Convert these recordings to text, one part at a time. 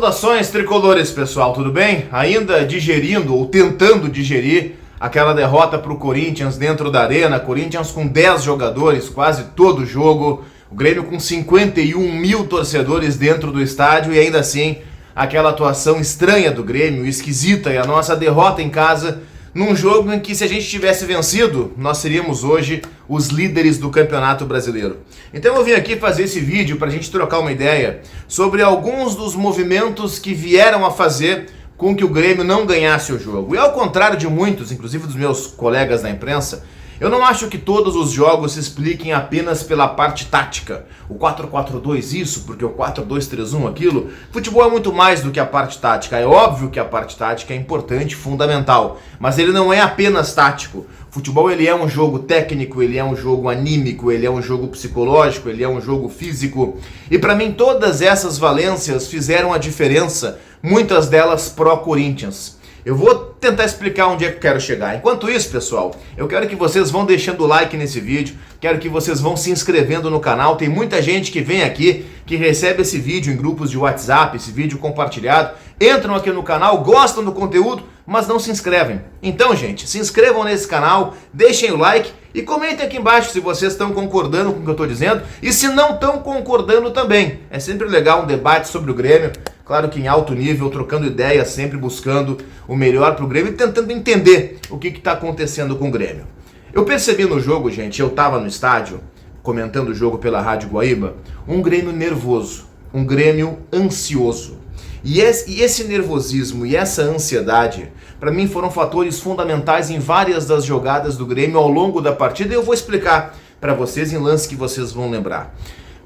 Saudações tricolores, pessoal, tudo bem? Ainda digerindo ou tentando digerir aquela derrota para o Corinthians dentro da arena. Corinthians com 10 jogadores, quase todo jogo. O Grêmio com 51 mil torcedores dentro do estádio e ainda assim aquela atuação estranha do Grêmio, esquisita, e a nossa derrota em casa num jogo em que, se a gente tivesse vencido, nós seríamos hoje os líderes do Campeonato Brasileiro. Então eu vim aqui fazer esse vídeo para a gente trocar uma ideia sobre alguns dos movimentos que vieram a fazer com que o Grêmio não ganhasse o jogo. E ao contrário de muitos, inclusive dos meus colegas da imprensa, eu não acho que todos os jogos se expliquem apenas pela parte tática. O 4-4-2 isso, porque o 4-2-3-1 aquilo. Futebol é muito mais do que a parte tática. É óbvio que a parte tática é importante, fundamental, mas ele não é apenas tático. Futebol, ele é um jogo técnico, ele é um jogo anímico, ele é um jogo psicológico, ele é um jogo físico. E para mim todas essas valências fizeram a diferença, muitas delas pró-Corinthians. Eu vou tentar explicar onde é que eu quero chegar. Enquanto isso, pessoal, eu quero que vocês vão deixando o like nesse vídeo, quero que vocês vão se inscrevendo no canal. Tem muita gente que vem aqui, que recebe esse vídeo em grupos de WhatsApp, esse vídeo compartilhado, entram aqui no canal, gostam do conteúdo, mas não se inscrevem. Então, gente, se inscrevam nesse canal, deixem o like e comentem aqui embaixo se vocês estão concordando com o que eu estou dizendo e se não estão concordando também. É sempre legal um debate sobre o Grêmio, claro que em alto nível, trocando ideias, sempre buscando o melhor para o Grêmio e tentando entender o que está acontecendo com o Grêmio. Eu percebi no jogo, gente, eu estava no estádio, comentando o jogo pela Rádio Guaíba, um Grêmio nervoso, um Grêmio ansioso. E esse nervosismo e essa ansiedade, para mim, foram fatores fundamentais em várias das jogadas do Grêmio ao longo da partida, e eu vou explicar para vocês em lances que vocês vão lembrar.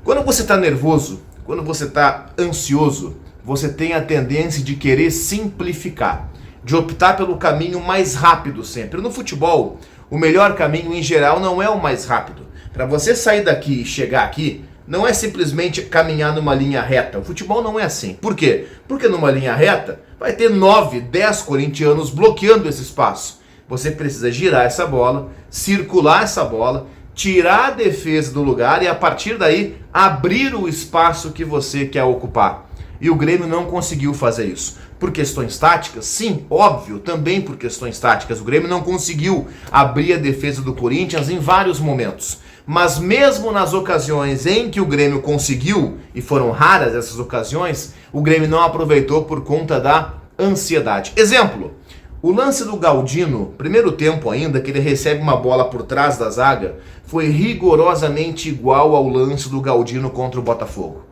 Quando você está nervoso, quando você está ansioso, você tem a tendência de querer simplificar, de optar pelo caminho mais rápido sempre. No futebol, o melhor caminho em geral não é o mais rápido. Para você sair daqui e chegar aqui, não é simplesmente caminhar numa linha reta. O futebol não é assim. Por quê? Porque numa linha reta vai ter 9, 10 corintianos bloqueando esse espaço. Você precisa girar essa bola, circular essa bola, tirar a defesa do lugar e a partir daí abrir o espaço que você quer ocupar. E o Grêmio não conseguiu fazer isso. Por questões táticas? Sim, óbvio, também por questões táticas. O Grêmio não conseguiu abrir a defesa do Corinthians em vários momentos. Mas mesmo nas ocasiões em que o Grêmio conseguiu, e foram raras essas ocasiões, o Grêmio não aproveitou por conta da ansiedade. Exemplo, o lance do Galdino, primeiro tempo ainda, que ele recebe uma bola por trás da zaga, foi rigorosamente igual ao lance do Galdino contra o Botafogo.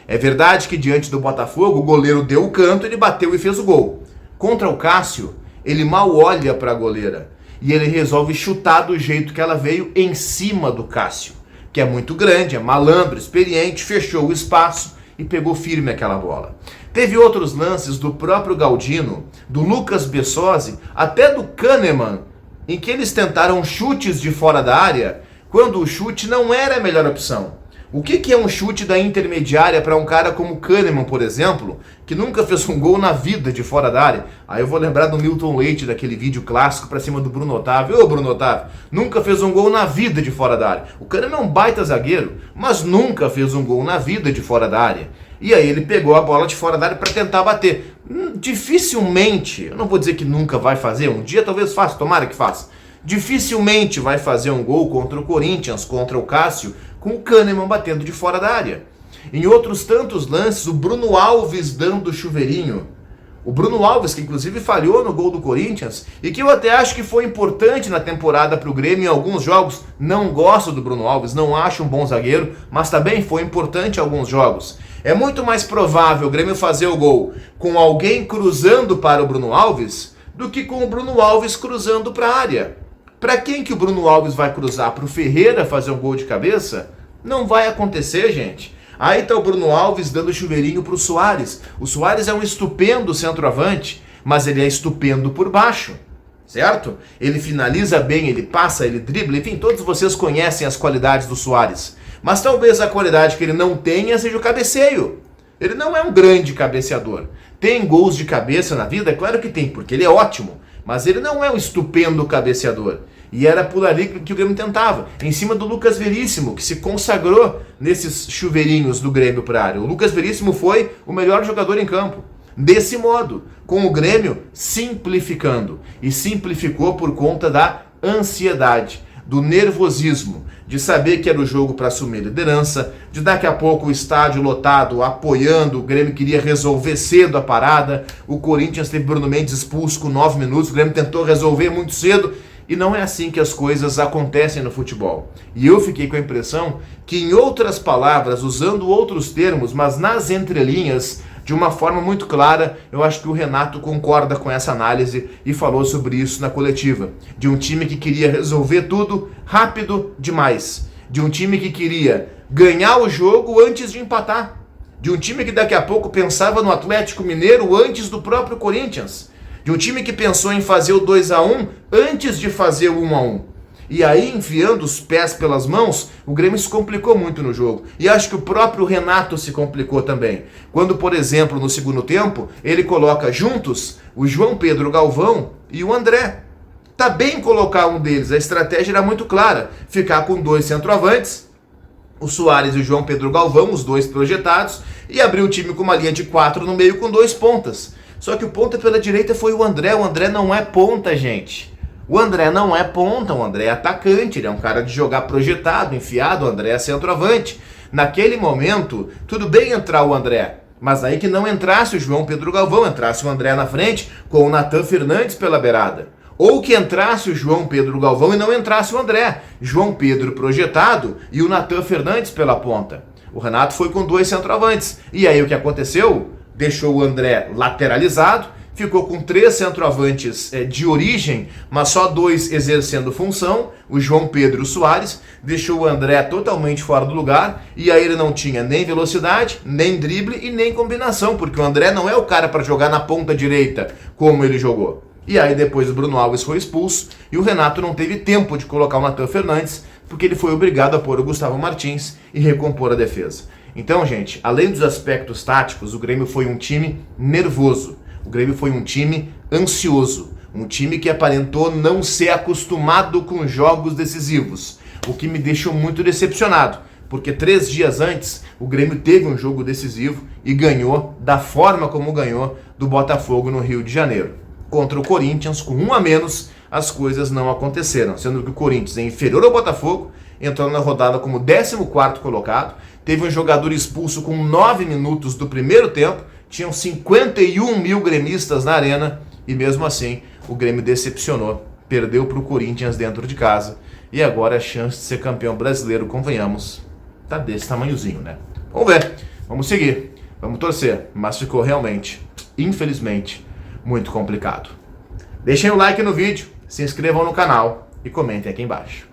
É verdade que diante do Botafogo, o goleiro deu o canto, ele bateu e fez o gol. Contra o Cássio, ele mal olha para a goleira e ele resolve chutar do jeito que ela veio em cima do Cássio, que é muito grande, é malandro, experiente, fechou o espaço e pegou firme aquela bola. Teve outros lances do próprio Galdino, do Lucas Bessosi, até do Kahneman, em que eles tentaram chutes de fora da área, quando o chute não era a melhor opção. O que é um chute da intermediária para um cara como o Kahneman, por exemplo, que nunca fez um gol na vida de fora da área? Aí eu vou lembrar do Milton Leite, daquele vídeo clássico para cima do Bruno Otávio. Ô Bruno Otávio, nunca fez um gol na vida de fora da área. O Kahneman é um baita zagueiro, mas nunca fez um gol na vida de fora da área. E aí ele pegou a bola de fora da área para tentar bater. Dificilmente, eu não vou dizer que nunca vai fazer, um dia talvez faça, tomara que faça. Dificilmente vai fazer um gol contra o Corinthians, contra o Cássio, com o Kahneman batendo de fora da área. Em outros tantos lances, o Bruno Alves dando chuveirinho. O Bruno Alves, que inclusive falhou no gol do Corinthians, e que eu até acho que foi importante na temporada para o Grêmio em alguns jogos. Não gosto do Bruno Alves, não acho um bom zagueiro, mas também foi importante em alguns jogos. É muito mais provável o Grêmio fazer o gol com alguém cruzando para o Bruno Alves do que com o Bruno Alves cruzando para a área. Para quem que o Bruno Alves vai cruzar? Para o Ferreira fazer um gol de cabeça? Não vai acontecer, gente. Aí está o Bruno Alves dando chuveirinho para o Soares. O Soares é um estupendo centroavante, mas ele é estupendo por baixo, certo? Ele finaliza bem, ele passa, ele dribla, enfim, todos vocês conhecem as qualidades do Soares. Mas talvez a qualidade que ele não tenha seja o cabeceio. Ele não é um grande cabeceador. Tem gols de cabeça na vida? É claro que tem, porque ele é ótimo. Mas ele não é um estupendo cabeceador. E era por ali que o Grêmio tentava. Em cima do Lucas Veríssimo, que se consagrou nesses chuveirinhos do Grêmio para a área. O Lucas Veríssimo foi o melhor jogador em campo. desse modo, com o Grêmio simplificando. E simplificou por conta da ansiedade, do nervosismo, de saber que era o jogo para assumir liderança, de daqui a pouco o estádio lotado apoiando, o Grêmio queria resolver cedo a parada, o Corinthians teve Bruno Mendes expulso com 9 minutos, o Grêmio tentou resolver muito cedo, e não é assim que as coisas acontecem no futebol. E eu fiquei com a impressão que, em outras palavras, usando outros termos, mas nas entrelinhas, de uma forma muito clara, eu acho que o Renato concorda com essa análise e falou sobre isso na coletiva. De um time que queria resolver tudo rápido demais. De um time que queria ganhar o jogo antes de empatar. De um time que daqui a pouco pensava no Atlético Mineiro antes do próprio Corinthians. De um time que pensou em fazer o 2-1 antes de fazer o 1-1. E aí, enfiando os pés pelas mãos, o Grêmio se complicou muito no jogo. E acho que o próprio Renato se complicou também. Quando, por exemplo, no segundo tempo, ele coloca juntos o João Pedro Galvão e o André. Tá bem colocar um deles, a estratégia era muito clara. Ficar com 2 centroavantes, o Soares e o João Pedro Galvão, os 2 projetados, e abrir o time com uma linha de 4 no meio com 2 pontas. Só que o ponta pela direita foi o André não é ponta, gente. O André não é ponta, o André é atacante, ele é um cara de jogar projetado, enfiado, o André é centroavante. Naquele momento, tudo bem entrar o André, mas aí que não entrasse o João Pedro Galvão, entrasse o André na frente com o Natan Fernandes pela beirada. Ou que entrasse o João Pedro Galvão e não entrasse o André. João Pedro projetado e o Natan Fernandes pela ponta. O Renato foi com 2 centroavantes. E aí o que aconteceu? Deixou o André lateralizado, ficou com 3 centroavantes de origem, mas só 2 exercendo função, o João Pedro e o Soares, deixou o André totalmente fora do lugar, e aí ele não tinha nem velocidade, nem drible e nem combinação, porque o André não é o cara para jogar na ponta direita, como ele jogou. E aí depois o Bruno Alves foi expulso, e o Renato não teve tempo de colocar o Natan Fernandes, porque ele foi obrigado a pôr o Gustavo Martins e recompor a defesa. Então, gente, além dos aspectos táticos, o Grêmio foi um time nervoso. O Grêmio foi um time ansioso, um time que aparentou não ser acostumado com jogos decisivos, o que me deixou muito decepcionado, porque 3 dias antes o Grêmio teve um jogo decisivo e ganhou da forma como ganhou do Botafogo no Rio de Janeiro. Contra o Corinthians, com 1 a menos, as coisas não aconteceram, sendo que o Corinthians é inferior ao Botafogo, entrou na rodada como 14º colocado, teve um jogador expulso com 9 minutos do primeiro tempo, tinham 51 mil gremistas na arena e mesmo assim o Grêmio decepcionou, perdeu para o Corinthians dentro de casa e agora a chance de ser campeão brasileiro, convenhamos, tá desse tamanhozinho, né? Vamos ver, vamos seguir, vamos torcer, mas ficou realmente, infelizmente, muito complicado. Deixem o like no vídeo, se inscrevam no canal e comentem aqui embaixo.